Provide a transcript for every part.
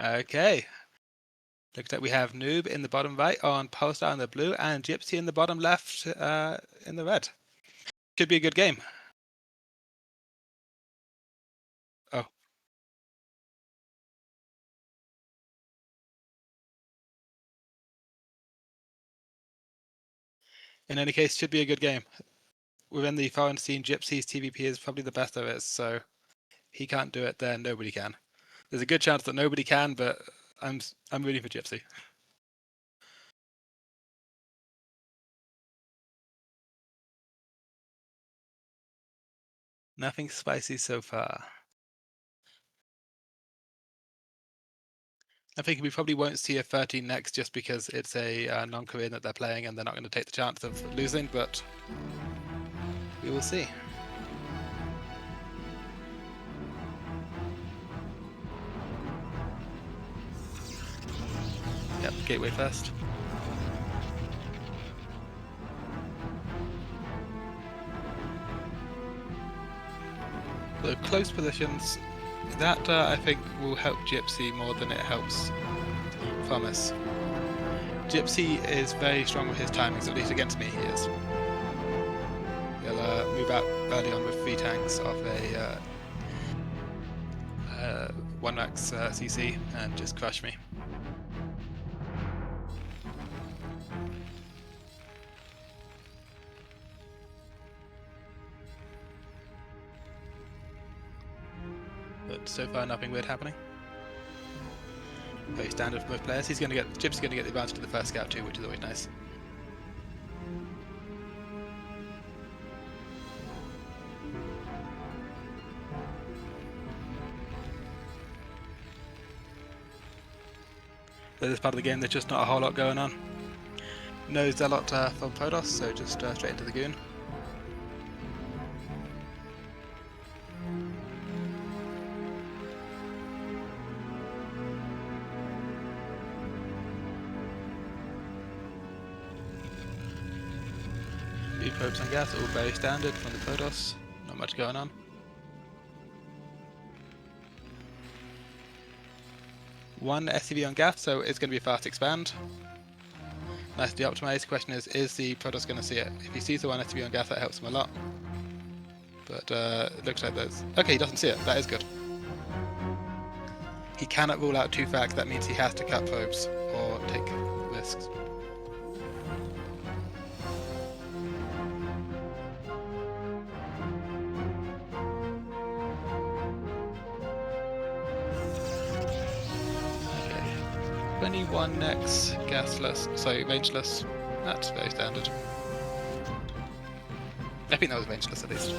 Okay. Looks like we have Noob in the bottom right on Polestar in the blue and Gypsy in the bottom left in the red. Should be a good game. Oh. In any case, should be a good game. Within the foreign scene, Gypsy's TVP is probably the best there is, so he can't do it, then nobody can. There's a good chance that nobody can, but I'm rooting for Gypsy. Nothing spicy so far. I think we probably won't see a 13 next just because it's a non-Korean that they're playing and they're not going to take the chance of losing, but we will see. Yep, gateway first. So close positions, that I think will help Gypsy more than it helps ProMise. Gypsy is very strong with his timings, at least against me he is. He'll move out early on with 3 tanks off a 1-max CC and just crush me. But so far nothing weird happening. Very standard for both players. Gypsy's going to get the advantage of the first scout too, which is always nice. So this part of the game, there's just not a whole lot going on. No Zealot from Protoss, so just straight into the goon. Probes on gas, all very standard from the Protoss, not much going on. One SCV on gas, so it's going to be a fast expand. Nicely optimized. Question is the Protoss going to see it? If he sees the one SCV on gas, that helps him a lot. But it looks like there's... Okay, he doesn't see it. That is good. He cannot rule out 2 facts. That means he has to cut probes or take risks. Okay, 21 next, gasless, sorry, rangeless. That's very standard. I think that was rangeless at least.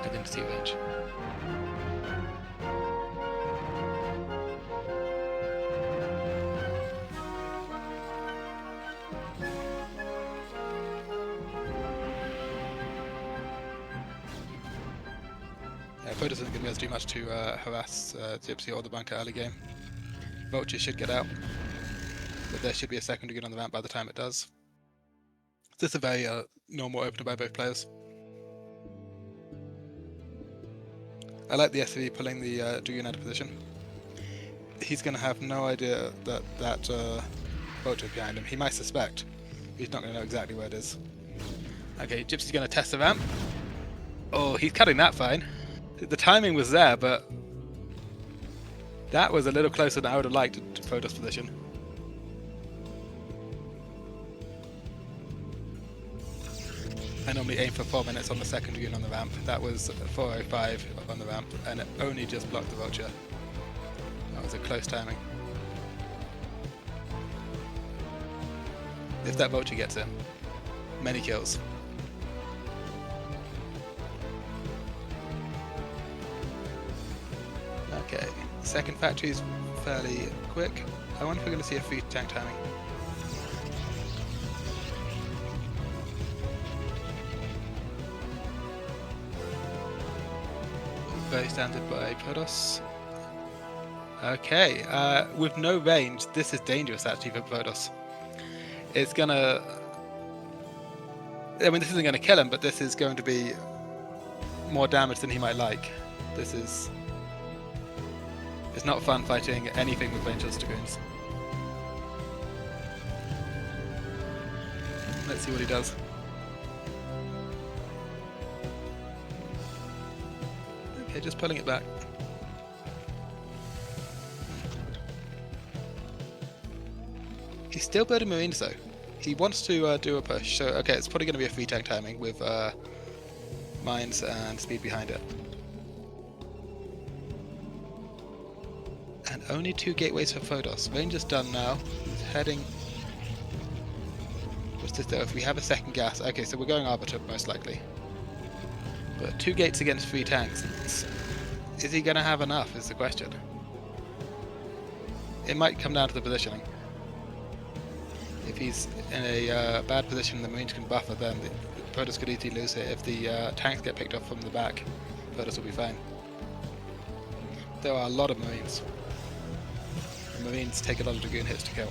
I didn't see range. Protoss isn't going to be able to do much to harass Gypsy or the bunker early game. Vulture should get out, but there should be a second goon on the ramp by the time it does. This is a very normal opener by both players. I like the SCV pulling the Dragoon out of position. He's going to have no idea that Vulture is behind him. He might suspect, but he's not going to know exactly where it is. Okay, Gypsy's going to test the ramp. Oh, he's cutting that fine. The timing was there, but that was a little closer than I would have liked to Protoss position. I normally aim for 4 minutes on the second Dragoon on the ramp. That was 4:05 on the ramp, and it only just blocked the Vulture. That was a close timing. If that Vulture gets in, many kills. Okay, second factory is fairly quick. I wonder if we're going to see a 3 tank timing. Very standard by Protoss. Okay, with no range, this is dangerous actually for Protoss. It's gonna... I mean, this isn't going to kill him, but this is going to be more damage than he might like. This is... It's not fun fighting anything with Ranger's Dragoons. Let's see what he does. Okay, just pulling it back. He's still building Marines though. He wants to do a push, so okay, it's probably going to be a 3 tank timing with mines and speed behind it. And only 2 gateways for Protoss. Ranger's done now. He's heading... What's this though? If we have a second gas... Okay, so we're going Arbiter most likely. But 2 gates against 3 tanks. Is he going to have enough is the question. It might come down to the positioning. If he's in a bad position, the Marines can buffer, then the Protoss could easily lose it. If the tanks get picked up from the back, Protoss will be fine. There are a lot of Marines. The Marines take a lot of Dragoon hits to kill.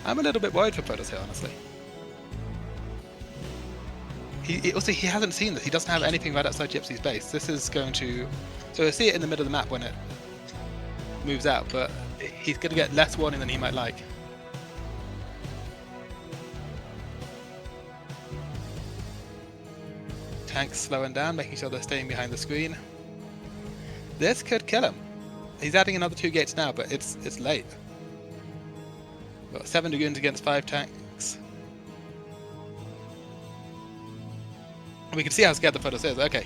I'm a little bit worried for Protoss here, honestly. He hasn't seen this. He doesn't have anything right outside Gypsy's base. This is going to... So he'll see it in the middle of the map when it moves out, but he's going to get less warning than he might like. Tanks slowing down, making sure they're staying behind the screen. This could kill him. He's adding another 2 gates now, but it's late. Got 7 Dragoons against 5 tanks. We can see how scared the Protoss is. Okay,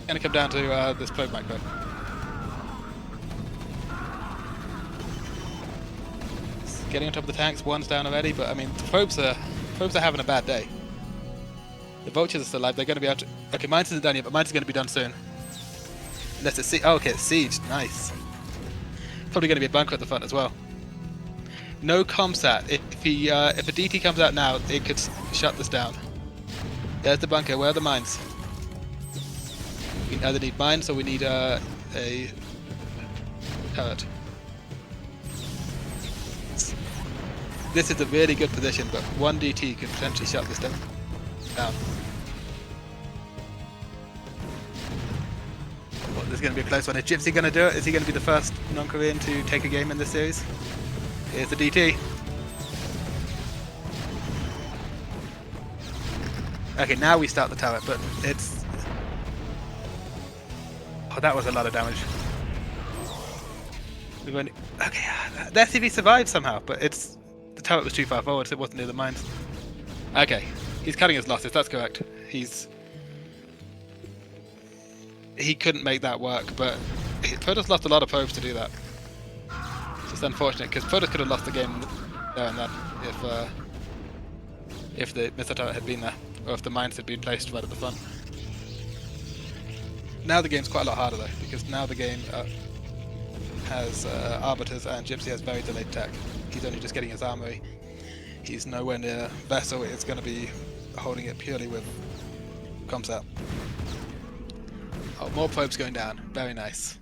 gonna come down to this probe micro. It's getting on top of the tanks. 1's down already, but I mean the probes are having a bad day. The vultures are still alive. They're going to be able to. Okay, mines isn't done yet, but mines is going to be done soon. Unless it's siege. Oh, okay, it's sieged. Nice. Probably going to be a bunker at the front as well. No comsat. If a DT comes out now, it could shut this down. There's the bunker. Where are the mines? We either need mines or we need a turret. This is a really good position, but 1 DT could potentially shut this down. Oh, this is going to be a close one. Is Gypsy going to do it? Is he going to be the first non-Korean to take a game in this series? Here's the DT. Okay, now we start the turret, but it's... Oh, that was a lot of damage. We've only... Okay, the SCV survived somehow, but it's... The turret was too far forward, so it wasn't near the mines. Okay, he's cutting his losses, that's correct. He couldn't make that work, but Protoss lost a lot of probes to do that. It's just unfortunate, because Protoss could have lost the game there and then if the missile turret had been there, or if the mines had been placed right at the front. Now the game's quite a lot harder though, because now the game has Arbiters and Gypsy has very delayed tech. He's only just getting his armory. He's nowhere near Vessel. It's going to be holding it purely with comsat. Oh, more probes going down. Very nice.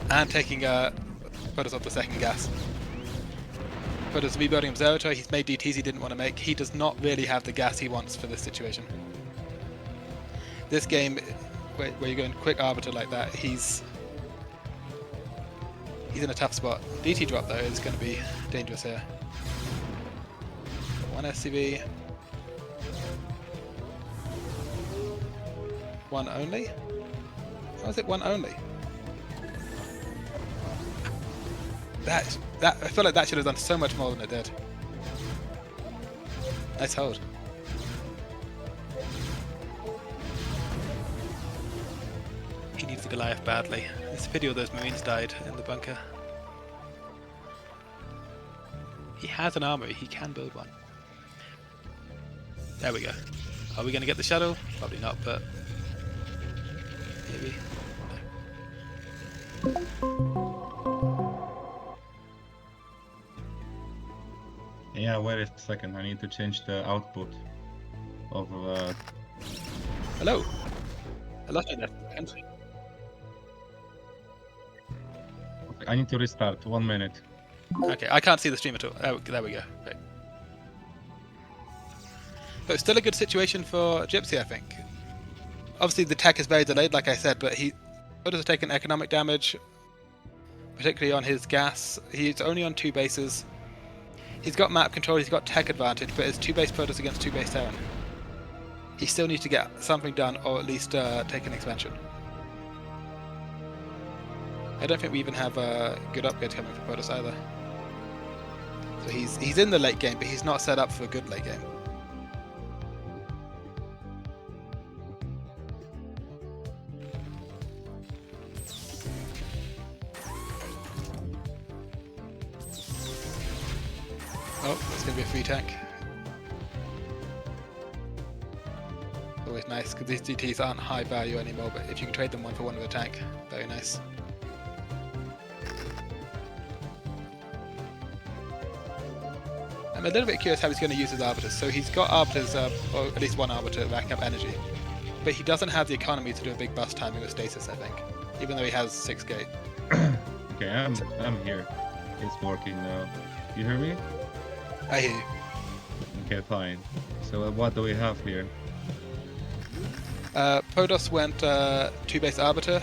And taking Protoss off the second gas. Protoss rebuilding observatory. He's made DTs he didn't want to make. He does not really have the gas he wants for this situation. This game, where you're going quick arbiter like that, he's in a tough spot. DT drop though is going to be dangerous here. 1 SCV. 1 only? How is it 1 only? That I feel like that should have done so much more than it did. Nice hold. He needs the Goliath badly. This video of those Marines died in the bunker. He has an armory, he can build one. There we go. Are we going to get the shuttle? Probably not, but maybe. Yeah, wait a second. I need to change the output of. Hello. I lost you there. I need to restart. 1 minute. Okay, I can't see the stream at all. Oh, there we go. Great. So it's still a good situation for Gypsy, I think. Obviously, the tech is very delayed, like I said, but Protoss has taken economic damage, particularly on his gas. He's only on 2 bases. He's got map control, he's got tech advantage, but it's 2-base Protoss against 2-base Terran. He still needs to get something done, or at least take an expansion. I don't think we even have good upgrades coming from Protoss either. So he's in the late game, but he's not set up for a good late game. Oh, that's going to be a free tank. Always nice, because these DTs aren't high value anymore, but if you can trade them 1-for-1 with a tank, very nice. I'm a little bit curious how he's going to use his arbiters. So he's got arbiters, or at least one arbiter racking up energy, but he doesn't have the economy to do a big bust timing with stasis, I think, even though he has 6 gate. Okay, I'm here. It's working now. You hear me? I hear you. Okay, fine. So what do we have here? Protoss went 2-base arbiter.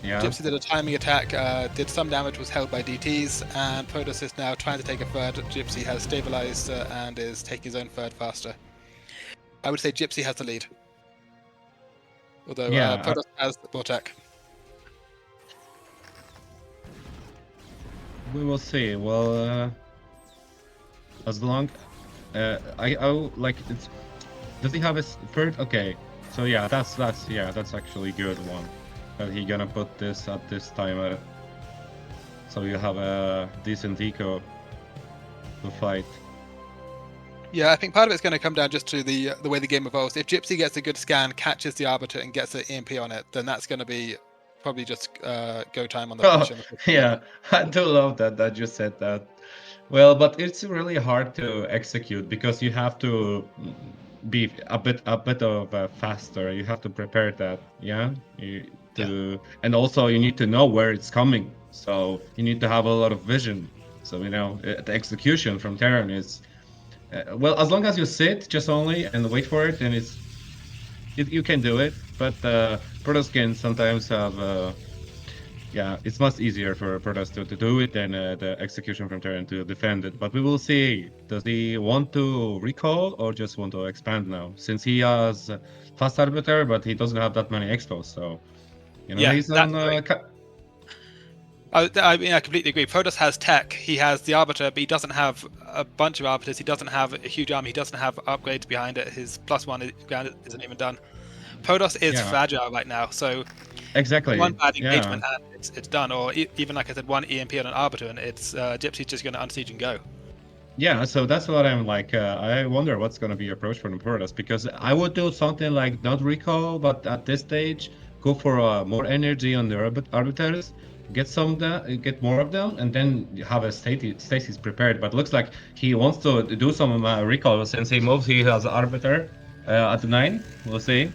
Yeah. Gypsy did a timing attack, did some damage, was held by DTs, and Protoss is now trying to take a third. Gypsy has stabilized and is taking his own third faster. I would say Gypsy has the lead. Although Protoss has more tech. We will see. Well, as long I like it's. Does he have a third? Okay, so yeah, that's actually a good one. That he gonna put this at this timer, so you have a decent eco to fight. Yeah, I think part of it's going to come down just to the way the game evolves. If Gypsy gets a good scan, catches the arbiter, and gets an EMP on it, then that's going to be probably just go time on the finish. Yeah, I do love that you said that. Well, but it's really hard to execute because you have to be a bit of faster. You have to prepare that, yeah. And also you need to know where it's coming. So you need to have a lot of vision. So the execution from Terran is well, as long as you sit just only and wait for it, then you can do it. But Protoss can sometimes have. Yeah, it's much easier for Protoss to do it than the execution from Terran to defend it. But we will see. Does he want to recall or just want to expand now? Since he has fast arbiter, but he doesn't have that many expos, so he's on. I mean, I completely agree. Protoss has tech. He has the arbiter, but he doesn't have a bunch of arbiters. He doesn't have a huge army. He doesn't have upgrades behind it. His +1 ground isn't even done. Protoss is fragile right now, so exactly one bad engagement and it's done. Or even like I said, one EMP on an arbiter and it's Gypsy's just going to unsiege and go. Yeah, so that's what I'm like. I wonder what's going to be your approach for the Protoss, because I would do something like not recall, but at this stage go for more energy on the arbiters, get more of them, and then have a stasis prepared. But looks like he wants to do some recall since he moves. He has arbiter at the 9. We'll see.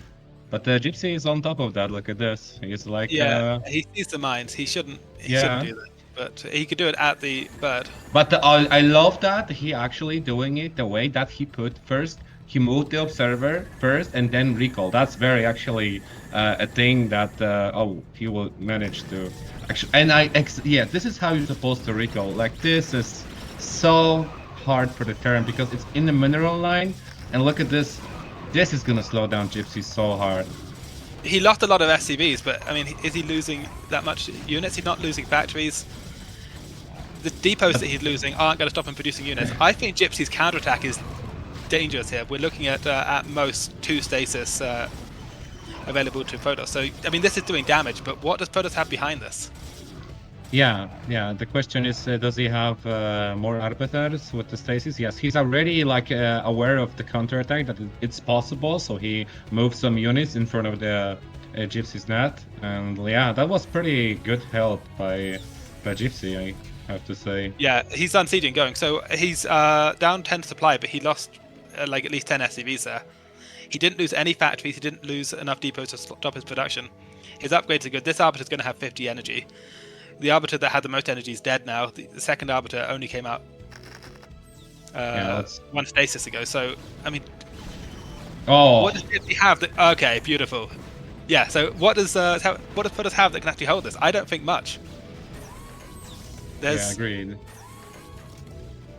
But Gypsy is on top of that. Look at this. He's like he sees the mines. He shouldn't do that, but he could do it at the bird. But I love that he actually doing it the way that he put first. He moved the observer first and then recall. That's very actually a thing that he will manage to actually. And this is how you're supposed to recall. Like this is so hard for the turn because it's in the mineral line. And look at this. This is gonna slow down Gypsy so hard. He lost a lot of SCVs, but I mean, is he losing that much units? He's not losing factories. The depots that he's losing aren't going to stop him producing units. I think Gypsy's counterattack is dangerous here. We're looking at most 2 stasis available to Protoss. So, I mean, this is doing damage, but what does Protoss have behind this? Yeah. The question is, does he have more arbiters with the stasis? Yes, he's already like aware of the counterattack that it's possible, so he moves some units in front of the Gypsy's net, and yeah, that was pretty good help by Gypsy, I have to say. Yeah, he's unsieging going, so he's down 10 supply, but he lost like at least 10 SCVs there. He didn't lose any factories. He didn't lose enough depots to stop his production. His upgrades are good. This arbiter's going to have 50 energy. The arbiter that had the most energy is dead now. The second arbiter only came out 1 stasis ago. So, I mean, Oh, What does Gypsy have that? Okay, beautiful. Yeah. So what does Protoss have that can actually hold this? I don't think much. yeah, There's. agreed.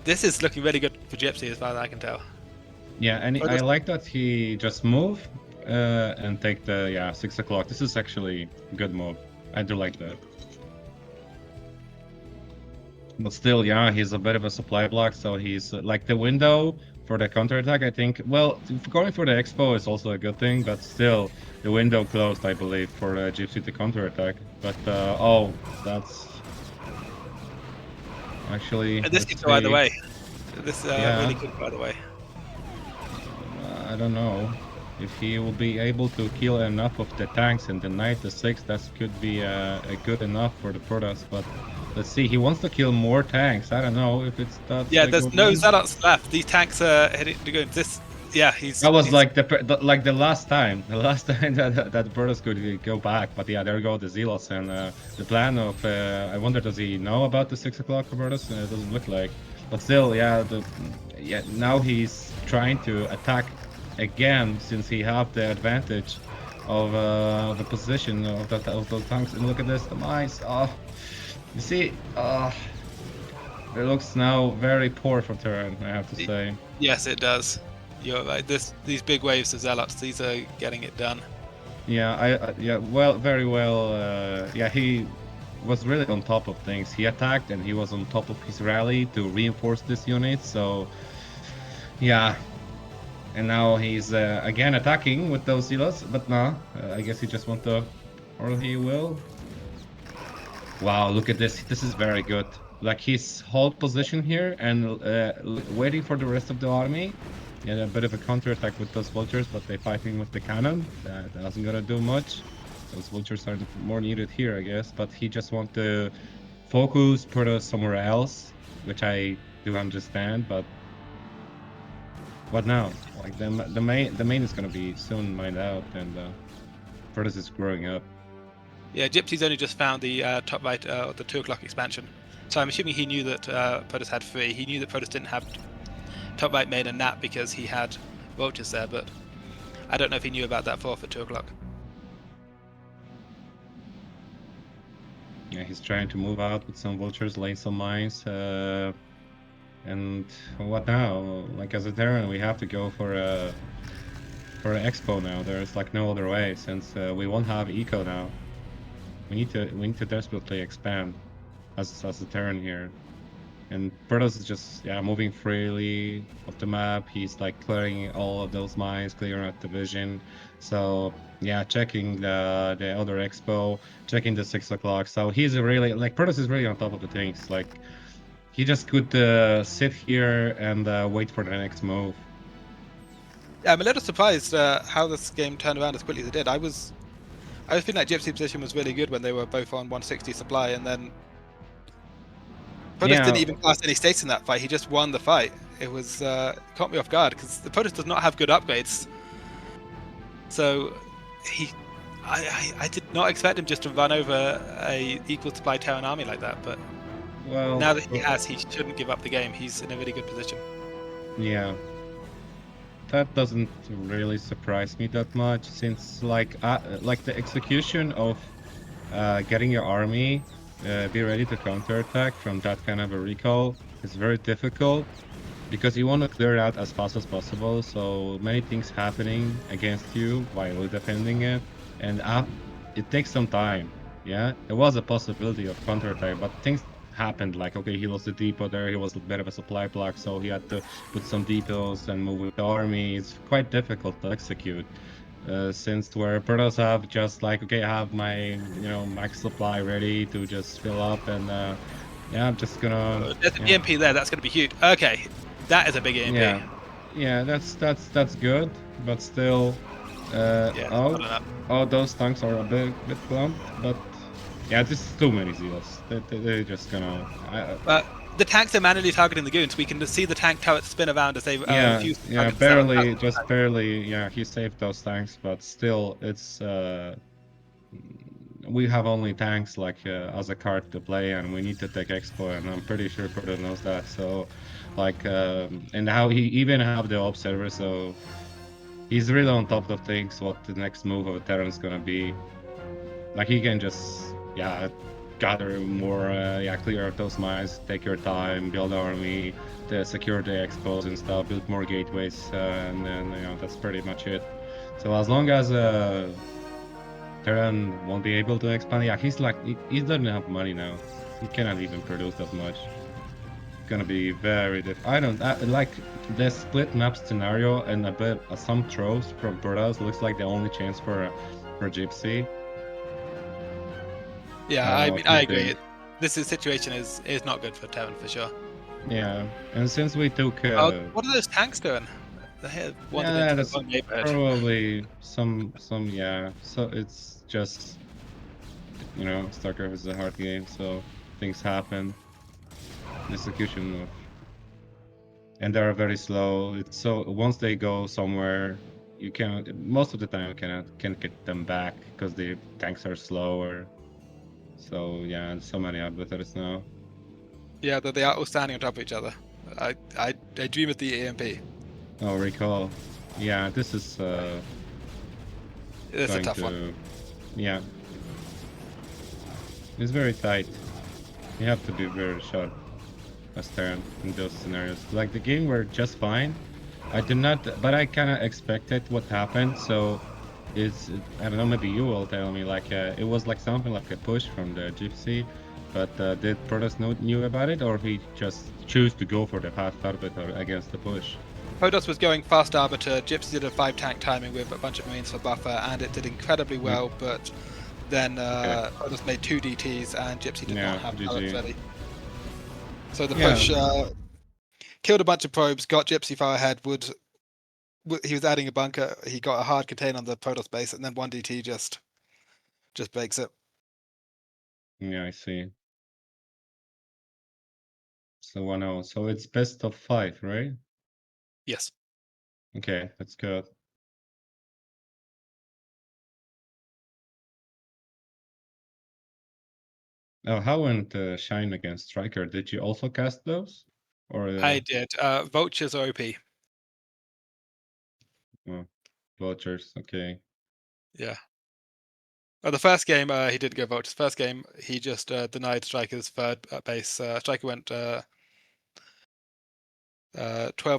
This is looking really good for Gypsy as far as I can tell. Yeah, and I Protoss, like that he just move and take the 6 o'clock. This is actually a good move. I do like that. But still, yeah, he's a bit of a supply block, so he's like the window for the counterattack, I think. Well, going for the expo is also a good thing, but still, the window closed, I believe, for Gypsy to counterattack. But, oh, that's actually, and this let's could go either see. way. This really Yeah, could go either way. I don't know. If he will be able to kill enough of the tanks and deny the 6, that could be a good enough for the Protoss, but let's see. He wants to kill more tanks. I don't know if that's Yeah, a there's good no move. Zealots left. These tanks are heading to go. This, yeah, That was he's like the last time, that the Protoss could go back. But yeah, there go the Zealots and the plan of. I wonder, does he know about the 6 o'clock Protoss? It doesn't look like. But still, yeah. Now he's trying to attack again since he have the advantage of the position of those tanks. And look at this, the mines. Oh, you see, it looks now very poor for Terran, I have to say. yes, it does. You're right. These big waves of Zealots, these are getting it done. Yeah, yeah, well, very well. Yeah, he was really on top of things. He attacked and he was on top of his rally to reinforce this unit. So, yeah, and now he's again attacking with those silos, but no, I guess he just want to, or he will. Wow, look at this. This is very good. Like his hold position here and waiting for the rest of the army. Yeah, a bit of a counterattack with those vultures, but they're fighting with the cannon. That wasn't gonna do much. Those vultures are more needed here, I guess. But he just want to focus, put us somewhere else, which I do understand. But what now? Like the main is gonna be soon mined out, and Protoss is growing up. Yeah, Gypsy's only just found the top right, the 2 o'clock expansion. So I'm assuming he knew that Protoss had 3. He knew that Protoss didn't have top right made a nap because he had vultures there, but I don't know if he knew about that 4 for 2 o'clock. Yeah, he's trying to move out with some vultures, lay some mines. And what now? Like as a Terran, we have to go for an expo now. There's like no other way since we won't have eco now. We need to desperately expand as a Terran here. And Protoss is just moving freely off the map. He's like clearing all of those mines, clearing out the vision. So yeah, checking the other expo, checking the 6 o'clock. So he's really like Protoss is really on top of the things. Like he just could sit here and wait for the next move. Yeah, I'm a little surprised how this game turned around as quickly as it did. I was feeling like Gypsy's position was really good when they were both on 160 supply, and then Protoss didn't Yeah, even cast any states in that fight. He just won the fight. It was caught me off guard because the Protoss does not have good upgrades. So I did not expect him just to run over a equal supply Terran army like that. But well, now that he has, he shouldn't give up the game. He's in a really good position. yeah. That doesn't really surprise me that much since like the execution of getting your army be ready to counterattack from that kind of a recall is very difficult because you want to clear it out as fast as possible. So many things happening against you while defending it, and it takes some time. Yeah, there was a possibility of counterattack, but things happened. Like okay, he lost the depot there. He was a bit of a supply block, so he had to put some depots and move with the army. It's quite difficult to execute. Since where Protoss have just like okay, I have my max supply ready to just fill up and yeah, I'm just gonna There's an EMP there. That's going to be huge. Okay, that is a big EMP. yeah, that's good, but still Yeah, not enough. those tanks are a bit clumped, but yeah, this is too many zealots. They're just gonna The tanks are manually targeting the goons. We can see the tank turrets spin around as they refuse to target the barely, Zealots. just barely. Yeah, he saved those tanks, but still, it's we have only tanks like as a card to play, and we need to take expo, and I'm pretty sure Proto knows that. So, like, and how he even have the observer, so He's really on top of things, what the next move of Terran's gonna be. Like, he can just, gather more, clear out those mines, take your time, build army, the secure the expos and stuff, build more gateways, and then, that's pretty much it. So as long as Terran won't be able to expand, he doesn't have money now. He cannot even produce that much. Gonna be very I don't like the split map scenario and a bit some throws from Protoss looks like the only chance for Gypsy. Yeah, I don't I know mean, what you I agree. think. Situation is not good for Terran for sure. Yeah, and since we took What are those tanks doing? They have wandered yeah, into the that's wrong neighborhood. probably some so it's just StarCraft is a hard game, so things happen. Execution of and they are very slow. It's so once they go somewhere, you can most of the time can't get them back because the tanks are slower. So yeah, and so many arbiters now. Yeah, they are all standing on top of each other. I dream of the EMP. Oh, recall. Yeah, this is It's a going tough one. to yeah. It's very tight. You have to be very sharp as Terran in those scenarios. Like the game were just fine. I did not, but I kind of expected what happened. So it's I don't know. Maybe you will tell me. Like it was like something like a push from the Gypsy, but did Protoss knew about it, or he just choose to go for the fast arbiter against the push? Protoss was going fast arbiter. Gypsy did a 5 tank timing with a bunch of marines for buffer, and it did incredibly Mm, well. But then okay. Protoss made 2 DTs, and Gypsy did not Yeah. have turrets GG. ready. So the Yeah. push killed a bunch of probes, got Gypsy far ahead. He was adding a bunker. He got a hard contain on the Protoss base, and then 1 DT just breaks it. Yeah. I see. So 1-0. So it's best of 5, right? Yes. Okay, that's good. Oh, how went Shine against Striker? Did you also cast those? Or I did. Vultures are OP. oh, Vultures? Okay. Yeah. The first game, he didn't go Vultures. First game, he just denied Striker's third base. Striker went 12,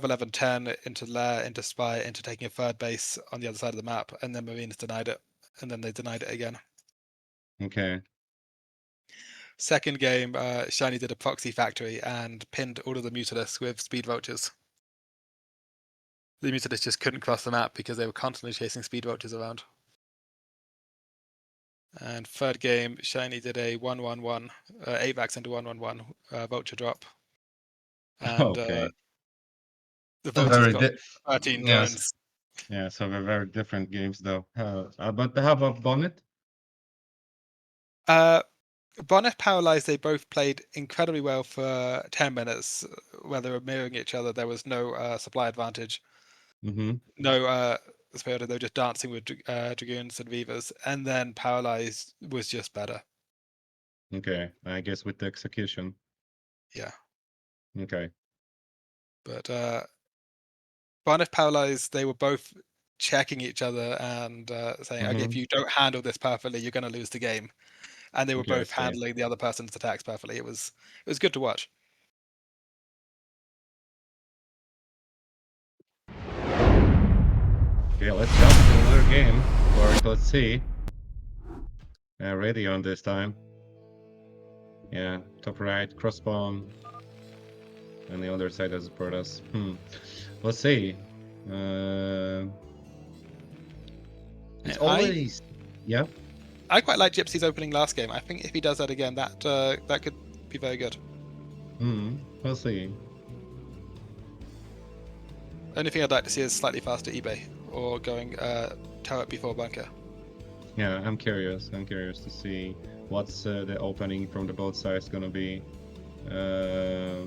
11, 10 into Lair, into Spy, into taking a third base on the other side of the map, and then Marines denied it, and then they denied it again. Okay. Second game, Shiny did a proxy factory and pinned all of the Mutalisks with speed vultures. The Mutalisks just couldn't cross the map because they were constantly chasing speed vultures around. And third game, Shiny did a 1-1-1, 8 vax into 1-1-1 vulture drop. And Okay. the So vultures very got di 13 yes. drones. Yeah, so they're very different games though. But how about Bonnet? Bonnet Paralyzed, they both played incredibly well for 10 minutes where they were mirroring each other. There was no supply advantage, Mm-hmm. no spirit. They were just dancing with Dragoons and Weavers. And then Paralyzed was just better. Okay. I guess with the execution. Yeah. Okay. But Bonnet Paralyzed, they were both checking each other and saying, okay, if Mm-hmm. you don't handle this perfectly, you're going to lose the game. And they were Okay, I both see. handling the other person's attacks perfectly. It was good to watch. Okay, let's jump to another game. Or let's see. Ready on this time. Yeah, top right, crossbone. And the other side has Protoss. Let's see. Uh, it's I always yeah. I quite like Gypsy's opening last game. I think if he does that again, that could be very good. We'll see. Only thing I'd like to see is slightly faster eBay or going turret before bunker. Yeah, I'm curious. I'm curious to see what's the opening from the both sides gonna be. Uh,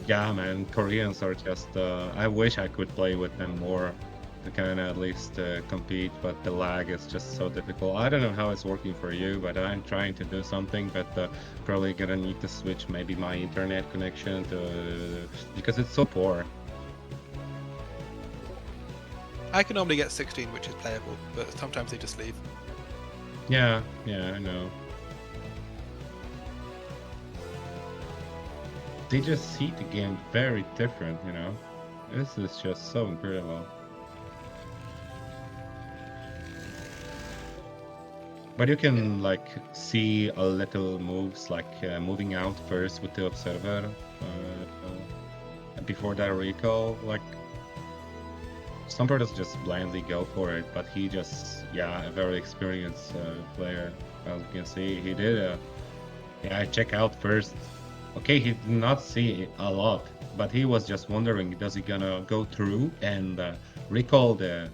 yeah, man, Koreans are just. I wish I could play with them more to kind of at least compete, but the lag is just so difficult. I don't know how it's working for you, but I'm trying to do something, but probably gonna need to switch maybe my internet connection to because it's so poor. I can normally get 16, which is playable, but sometimes they just leave. Yeah, I know. They just see the game very different, you know? This is just so incredible. But you can like see a little moves like moving out first with the observer before that recall. Like some players just blindly go for it, but he just a very experienced player. As you can see, he did check out first. Okay, he did not see a lot, but he was just wondering, does he gonna go through and recall the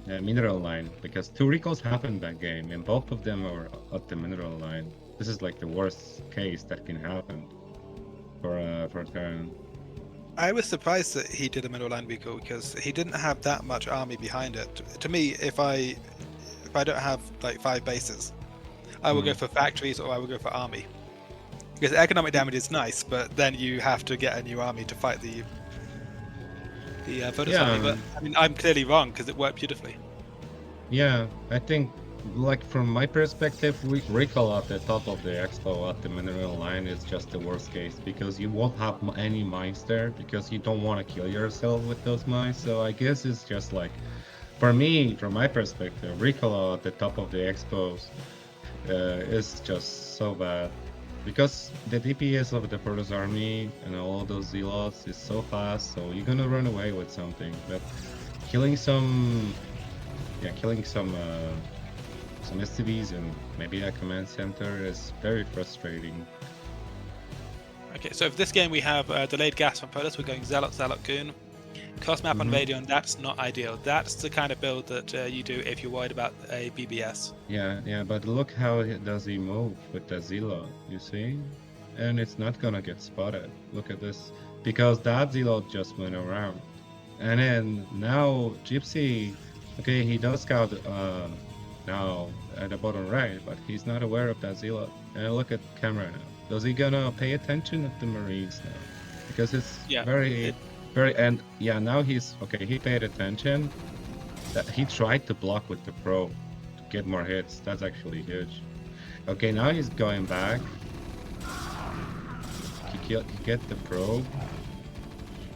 mineral line? Because 2 recalls happened that game, and both of them are at the mineral line. This is like the worst case that can happen for Terran. I was surprised that he did a middle line recall because he didn't have that much army behind it. To me, if I don't have like 5 bases, I will go for factories or I will go for army. Because economic damage is nice, but then you have to get a new army to fight the Protoss army. But I mean, I'm clearly wrong because it worked beautifully. Yeah, I think, like from my perspective, recall at the top of the expo at the mineral line is just the worst case because you won't have any mines there because you don't want to kill yourself with those mines. So I guess it's just like, for me, from my perspective, recall at the top of the expos is just so bad because the DPS of the Protoss army and all those zealots is so fast, so you're gonna run away with something. But killing some STVs and maybe a command center is very frustrating. Okay, so for this game we have delayed gas from Protoss. We're going Zealot, Zealot, Goon. Cost map on Radion, that's not ideal. That's the kind of build that you do if you're worried about a BBS. Yeah, but look how does he move with the Zealot, you see? And it's not gonna get spotted. Look at this. Because that Zealot just went around. And then now Gypsy, okay, he does scout now at the bottom right, but he's not aware of that Zealot. And look at camera now. Does he gonna pay attention at the Marines now? Because it's very, and now he's, okay, he paid attention. That he tried to block with the probe to get more hits. That's actually huge. Okay, now he's going back. He get the probe.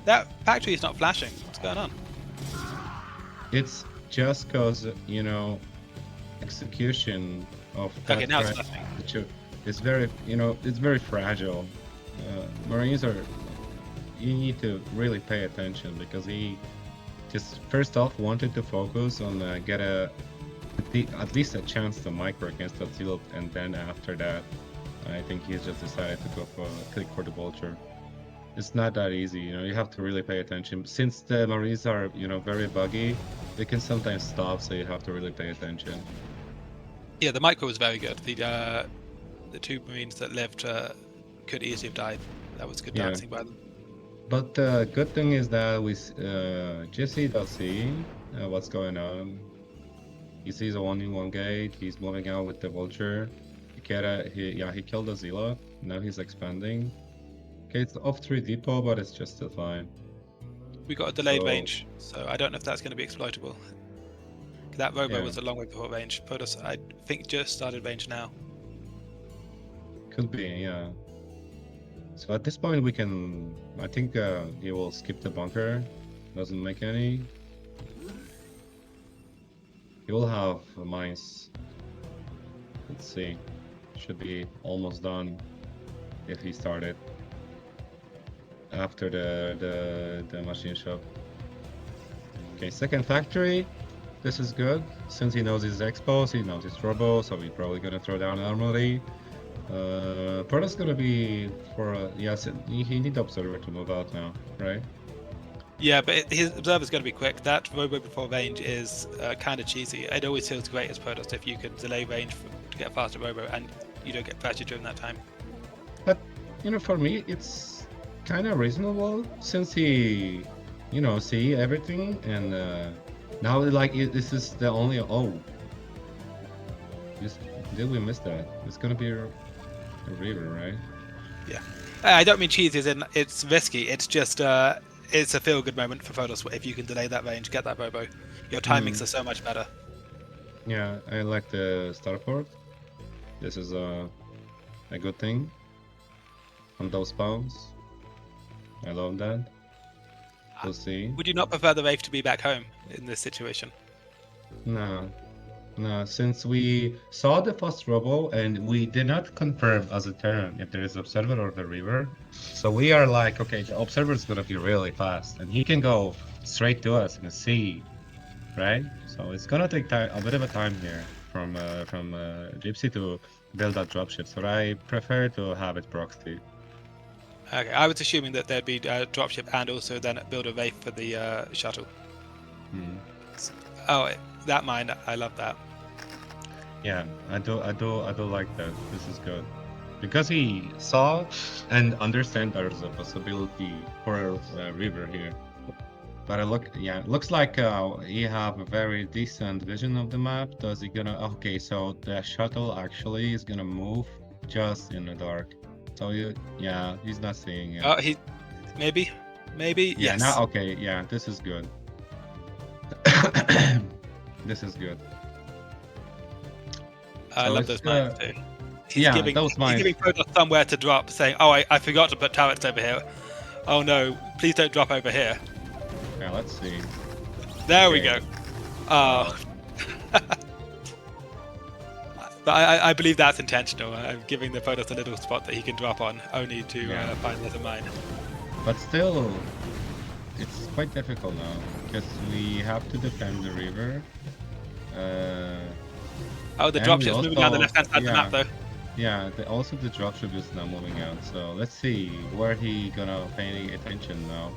That factory is not flashing. What's going on? It's just cause, you know, execution of that. Okay, now it's nothing. It's very, it's very fragile. Marines are, you need to really pay attention because he just first off wanted to focus on get at least a chance to micro against that Zealot, and then after that, I think he's just decided to go for click for the vulture. It's not that easy, you have to really pay attention. Since the Marines are, very buggy, they can sometimes stop, so you have to really pay attention. Yeah, the micro was very good. The 2 Marines that lived could easily have died. That was good dancing by them. But the good thing is that we Gypsy does see what's going on. He sees only 1 gate. He's moving out with the vulture. He killed the Zealot. Now he's expanding. Okay, it's off 3 depot, but it's just still fine. We got a delayed range, so I don't know if that's going to be exploitable. That robo was a long way before range. Protoss, I think, just started range now. Could be, yeah. So at this point we can, I think he will skip the bunker. Doesn't make any. He will have mines. Let's see. Should be almost done if he started after the machine shop. Okay, second factory. This is good. Since he knows his expos, he knows his robo, so he's probably gonna throw down armory. Protoss gonna be for yes, he need the observer to move out now, right? Yeah, but his observer's gonna be quick. That robo before range is kind of cheesy. It always feels great as Protoss if you can delay range to get faster robo and you don't get fractured during that time. But for me, it's kind of reasonable since he, see everything, and now like this is the only did we miss that? It's gonna be a river, right? Yeah, I don't mean cheesy as in it's risky. It's just it's a feel-good moment for Protoss if you can delay that range, get that Robo. Your timings are so much better. Yeah, I like the starport. This is a good thing on those spawns. I love that. We'll see. Would you not prefer the Wraith to be back home in this situation? No, no, since we saw the first robo and we did not confirm as a turn if there is observer or the river. So we are like, okay, the observer is gonna be really fast and he can go straight to us in a sea, right? So it's gonna take time, a bit of a time here from Gypsy to build that dropship. So I prefer to have it proxy. Okay, I was assuming that there'd be a dropship and also then build a Wraith for the shuttle. Oh, that mine, I love that. Yeah, I do like that. This is good. Because he saw and understand there's a possibility for a river here. But it looks like he have a very decent vision of the map. Does he gonna, okay, so the shuttle actually is gonna move just in the dark. So yeah, he's not seeing it. Oh, maybe, Yeah, yes. now, okay, yeah, this is good. This is good. I So love those mines too. He's giving Protoss somewhere to drop, saying, "Oh, I forgot to put turrets over here. Oh no, please don't drop over here." Yeah, let's see. There we go. Oh. But I believe that's intentional. I'm giving the Protoss a little spot that he can drop on, only to find another mine. But still, it's quite difficult now, because we have to defend the river. Oh, the dropship's moving down the left-hand side of the map, though. Yeah, also the dropship is now moving out, so let's see where he gonna pay attention now.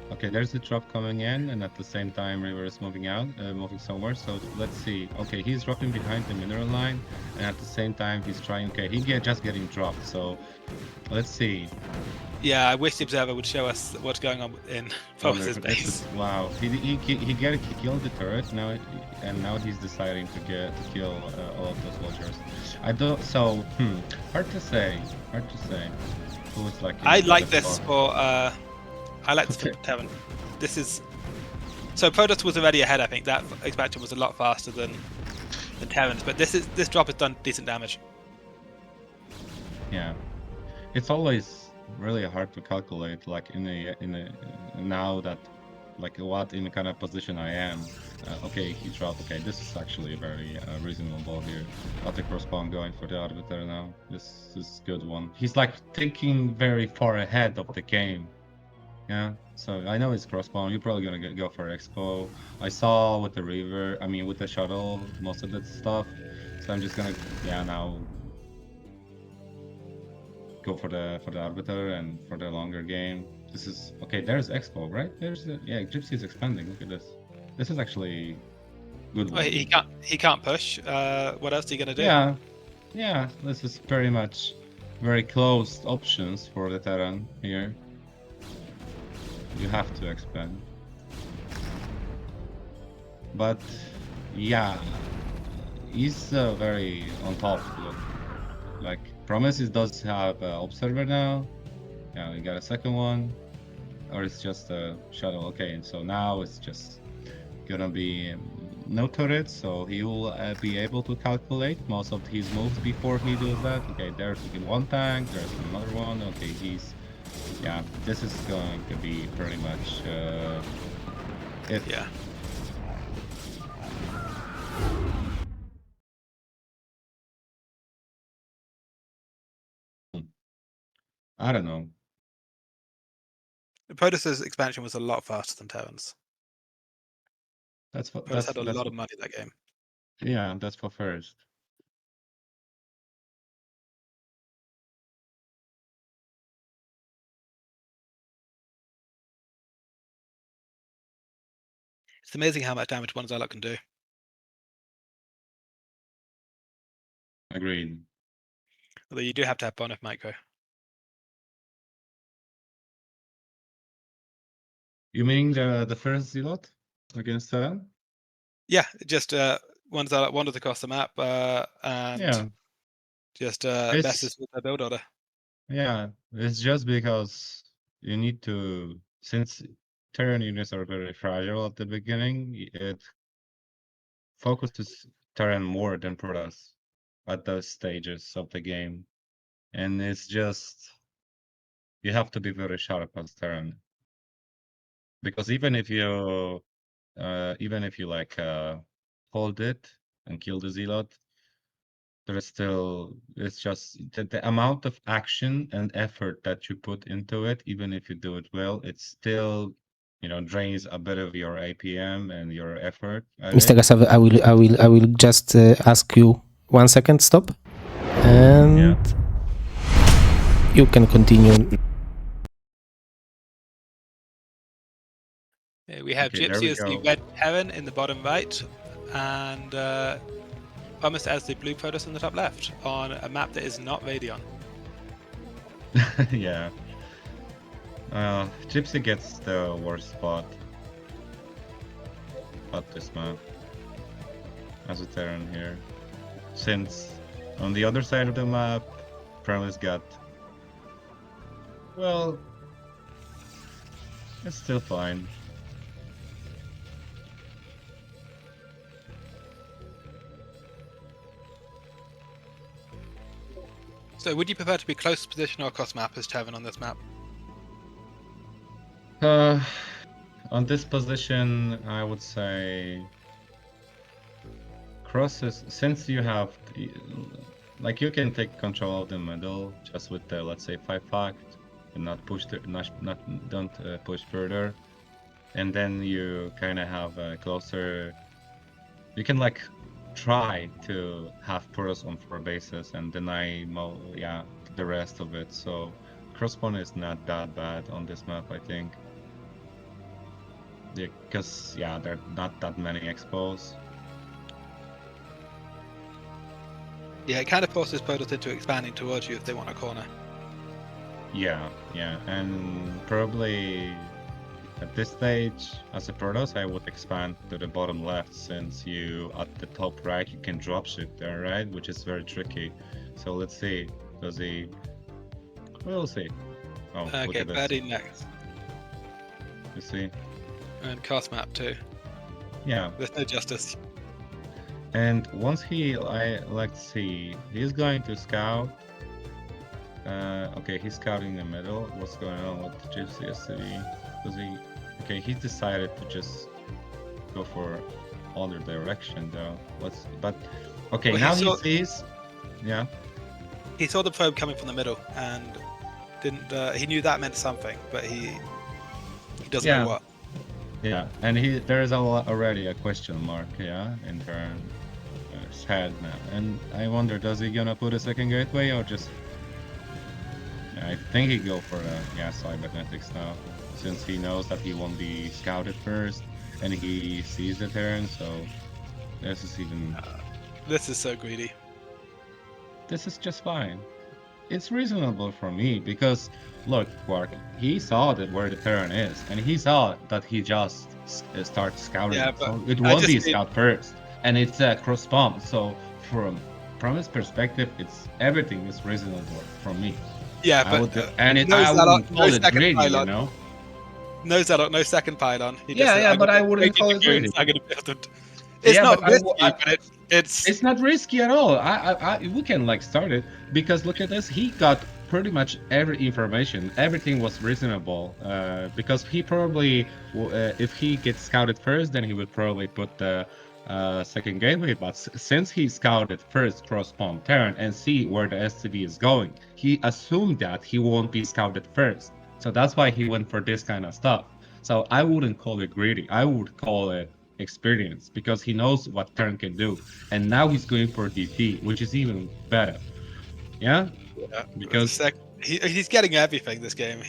Okay, there's a drop coming in, and at the same time, river is moving out, moving somewhere. So let's see. Okay, he's dropping behind the mineral line, and at the same time, he's trying. Okay, just getting dropped. So let's see. Yeah, I wish the observer would show us what's going on in Protoss's base. Wow, he killed the turret now, and now he's deciding to kill all of those vultures. Hard to say. Who's like? I like this for. I like this for Terran. This is so Protoss was already ahead. I think that expansion was a lot faster than Terrans, but this drop has done decent damage. Yeah, it's always really hard to calculate, like in a now that like what in the kind of position I am. Okay, he dropped. Okay, this is actually a very reasonable here. I'll take cross spawn going for the arbiter now. This is a good one. He's like thinking very far ahead of the game. Yeah, so I know it's cross spawn. You're probably gonna go for expo. I saw with the river, I mean with the shuttle, most of that stuff. So I'm just gonna now go for the arbiter and for the longer game. This is okay. There's expo, right? Gypsy is expanding. Look at this. This is actually good one. Well, he can't push. What else are you gonna do? Yeah. This is very much very closed options for the Terran here. You have to expand. But yeah, he's very on top. Look, like ProMise does have observer now. Yeah, we got a second one, or it's just a shuttle. Okay, and so now it's just gonna be no turrets, so he will be able to calculate most of his moves before he does that. Okay, there's one tank, there's another one. Okay, this is going to be pretty much it. Yeah. I don't know. The Protoss's expansion was a lot faster than Terran's. Protoss had a lot of money that game. Yeah, that's for first. It's amazing how much damage one Zilot can do. Agreed. Although you do have to have bonus micro. You mean the first Zealot against Terran? Yeah, just one Zilot wanders across the map and just messes with the build order. Yeah, it's just because you need to, since Terran units are very fragile at the beginning. It focuses Terran more than Protoss at those stages of the game. And it's just, you have to be very sharp as Terran. Because even if you like hold it and kill the Zealot, there's still, it's just the amount of action and effort that you put into it, even if you do it well, it still, drains a bit of your APM and your effort at Mr. it. Gasav, I will just ask you 1 second. Stop, and Yeah. you can continue. We have Okay, there we Gypsy as the go. red Terran in the bottom right, and Promise as the blue Protoss in the top left, on a map that is not Radion. Yeah. Gypsy gets the worst spot at this map as a Terran here. Since on the other side of the map, ProMise got, well, it's still fine. So would you prefer to be close position or cross map as Terran on this map? On this position, I would say crosses, since you have, like, you can take control of the middle just with the, let's say, 5 fact and not push don't push further, and then you kind of have a closer, you can like try to have Protoss on 4 bases and deny the rest of it. So crossbone is not that bad on this map, I think. Because there are not that many expos. Yeah, it kind of forces Protoss into expanding towards you if they want a corner. Yeah, and probably at this stage, as a Protoss, I would expand to the bottom left, since you, at the top right, you can dropship there, right? Which is very tricky. So let's see, does he... We'll see. Oh, look Okay, at this. Birdie next. You see? And cross map too. Yeah. There's no justice. And once let's see, he's going to scout. Okay, he's scouting the middle. What's going on with the Gypsy SCV? Okay, he's decided to just go for other direction though. Okay, Well, now he sees, yeah. He saw the probe coming from the middle and didn't. He knew that meant something, but he doesn't know what. Yeah, and there is already a question mark, in his head now, and I wonder, does he gonna put a second gateway or just? I think he go for cybernetics now, since he knows that he won't be scouted first, and he sees the Terran, so this is even... This is so greedy. This is just fine. It's reasonable for me, because, look, Quark, he saw where the Terran is, and he saw that he just starts scouting. Yeah, but so it won't be scout first, and it's a cross bomb, so from his perspective, everything is reasonable from me. Yeah, I but wouldn't call it greedy, you know? No Zalot, no second pylon. He Yeah, just said, but I wouldn't call it greedy. I'm gonna build them. It's not risky, but it's not risky at all. We can like start it, because look at this. He got pretty much every information. Everything was reasonable. Because he probably, if he gets scouted first, then he would probably put the second gateway. But since he scouted first cross-spawn Terran and see where the SCV is going, he assumed that he won't be scouted first. So that's why he went for this kind of stuff. So I wouldn't call it greedy. I would call it experience, because he knows what Terran can do, and now he's going for DT, which is even better. Yeah, because he's getting everything this game.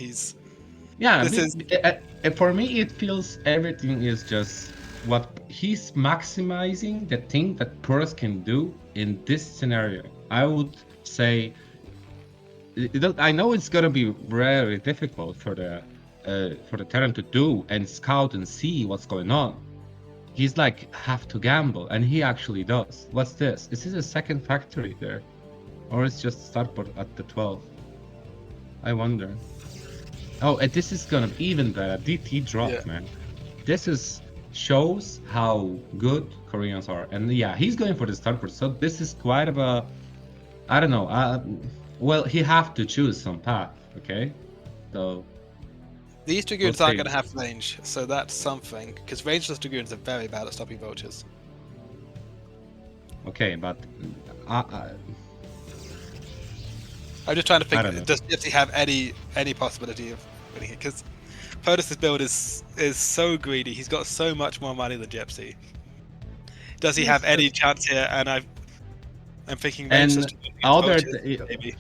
For me, it feels everything is just what he's maximizing, the thing that Protoss can do in this scenario. I would say, I know it's gonna be very difficult for the Terran to do and scout and see what's going on. He's like, have to gamble, and he actually does. What's this? Is this a second factory there? Or it's just starport at the 12? I wonder. Oh, and this is gonna be even better. DT drop, Yeah. man. This is shows how good Koreans are. And yeah, he's going for the starter. So this is quite of a, I don't know. Well, he have to choose some path, okay? So These we'll Dragoons aren't see. going to have range, so that's something, because rangeless Dragoons are very bad at stopping vultures. Okay, but I I'm just trying to I think, don't know. does Gypsy have any possibility of winning it? Because Protoss' build is so greedy, he's got so much more money than Gypsy. Does he have Yes, any chance here? And I'm thinking rangeless and Dragoons against other vultures, maybe.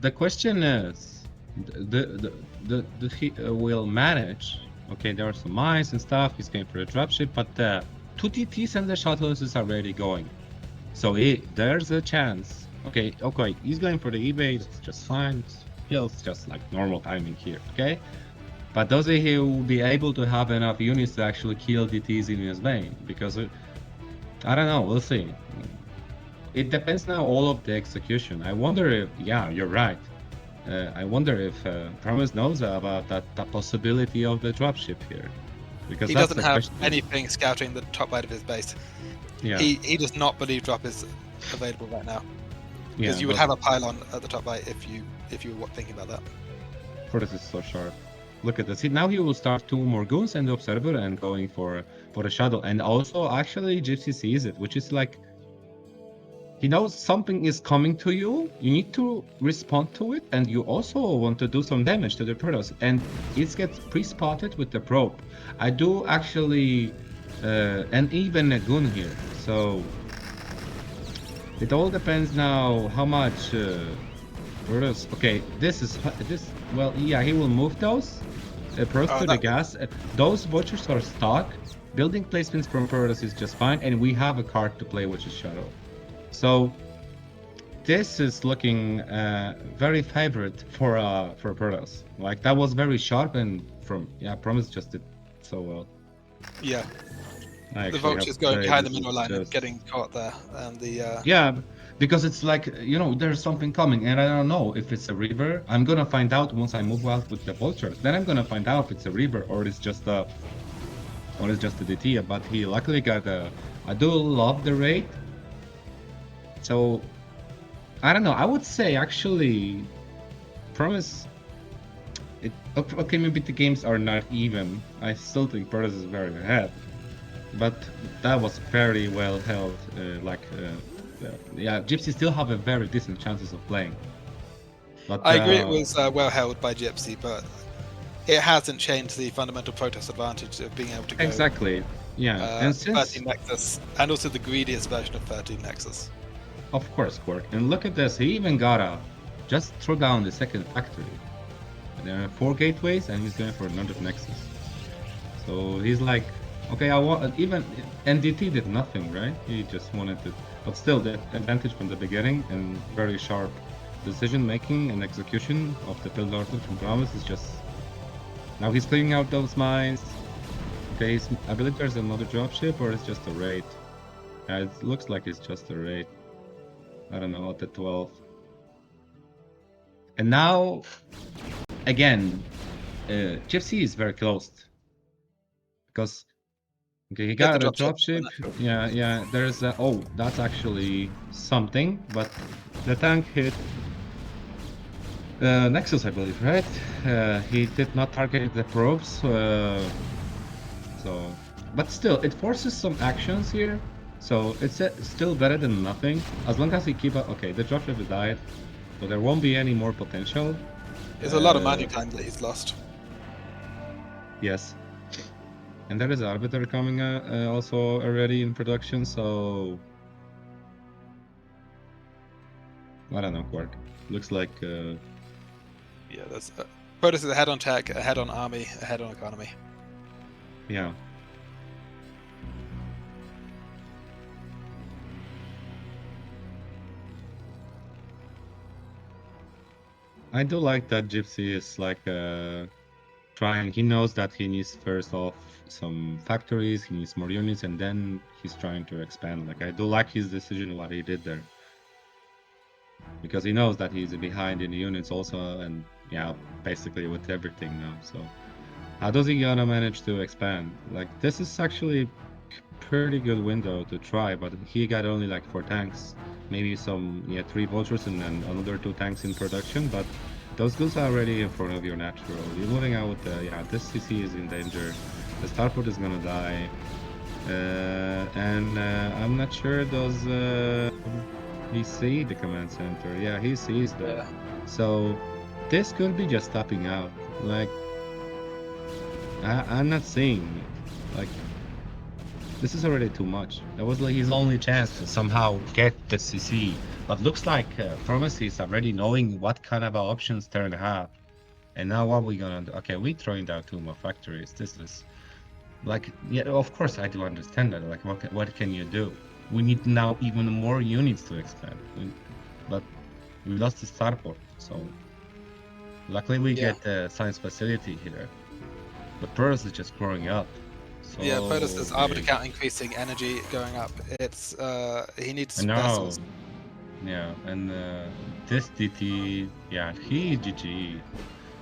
the question is, the he will manage. Okay, there are some mines and stuff. He's going for a dropship, but two TTs and the shuttles is already going. So there's a chance. Okay, he's going for the evade. It's just fine. It feels just like normal timing here. Okay, but does he will be able to have enough units to actually kill DTs in his lane? Because I don't know. We'll see. It depends now all of the execution. I wonder if, yeah, you're right. I wonder if ProMise knows about that possibility of the dropship here, because He that's doesn't the have question. anything scouting the top right of his base. Yeah, He does not believe drop is available right now. Because yeah, you would but have a pylon at the top right if you were thinking about that. Protoss is so sharp. Look at this. Now he will start two more goons and the observer and going for a shadow. And also, actually, Gypsy sees it, which is like he knows something is coming to you. You need to respond to it, and you also want to do some damage to the Protoss. And it gets pre-spotted with the probe. I do actually, and even a goon here. So it all depends now how much Protoss. Okay, this. Well, yeah, he will move those. Pros to the That gas. Those vultures are stock. Building placements from Protoss is just fine, and we have a card to play, which is Shadow. So this is looking very favorite for Protoss. Like that was very sharp, and from ProMise just did so well. yeah, I the actually have vultures to going say behind the this is mineral line and just getting caught there, and the yeah, because it's like there's something coming, and I don't know if it's a river. I'm gonna find out once I move out with the vultures. Then I'm gonna find out if it's a river or it's just a DT. But he luckily got a. I do love the raid, so I don't know. I would say actually, ProMise. Okay, maybe the games are not even. I still think Protoss is very ahead, but that was very well held. Yeah, Gypsy still have a very decent chances of playing. But I agree it was well held by Gypsy, but it hasn't changed the fundamental Protoss advantage of being able to go exactly, yeah, and 13 since Nexus, and also the greediest version of 13 Nexus. of course Quark, and look at this, he even got a just throw down the second factory. And there are 4 gateways, and he's going for another Nexus. So he's like, okay, I want even NDT did nothing, right? He just wanted to, but still the advantage from the beginning and very sharp decision making and execution of the build order from ProMise is just now he's clearing out those mines. Okay, I believe there's another dropship or it's just a raid. Yeah, it looks like it's just a raid. I don't know, at the 12. And now again, Gypsy is very close because okay, he Get the got a dropship. dropship. Yeah. There's a. Oh, that's actually something. But the tank hit Nexus, I believe, right? He did not target the probes. So, but still, it forces some actions here. So it's still better than nothing. As long as he keep up. Okay, the dropship died, so there won't be any more potential. There's a lot of money time that he's lost. Yes. And there is Arbiter coming also already in production, so I don't know, Quark. Looks like Yeah, there's Protoss is ahead on tech, ahead on army, ahead on economy. yeah. I do like that Gypsy is like trying. He knows that he needs first off some factories, he needs more units, and then he's trying to expand. Like I do like his decision what he did there. because he knows that he's behind in the units also, and yeah, basically with everything now. So how does he gonna manage to expand? Like, this is actually pretty good window to try, but he got only like 4 tanks, maybe some 3 vultures and then another 2 tanks in production, but those goods are already in front of your natural. You're moving out with the this CC is in danger. The starport is gonna die. And I'm not sure does he see the command center? Yeah, he sees that. Yeah. So this could be just stopping out. Like, I'm not seeing it. Like, this is already too much. That was like his only chance to somehow get the CC. But looks like ProMise is already knowing what kind of options turn have. And now what we gonna do? Okay, we throwing down 2 more factories. This is like, yeah, of course I do understand that. Like, what can you do? We need now even more units to expand. But we lost the starport, so luckily we Yeah. get the science facility here. But Protoss is just growing up. So Yeah, Protoss is arbiter big. count increasing, energy going up. It's he needs And now, vessels. yeah, and this DT, yeah, he GG.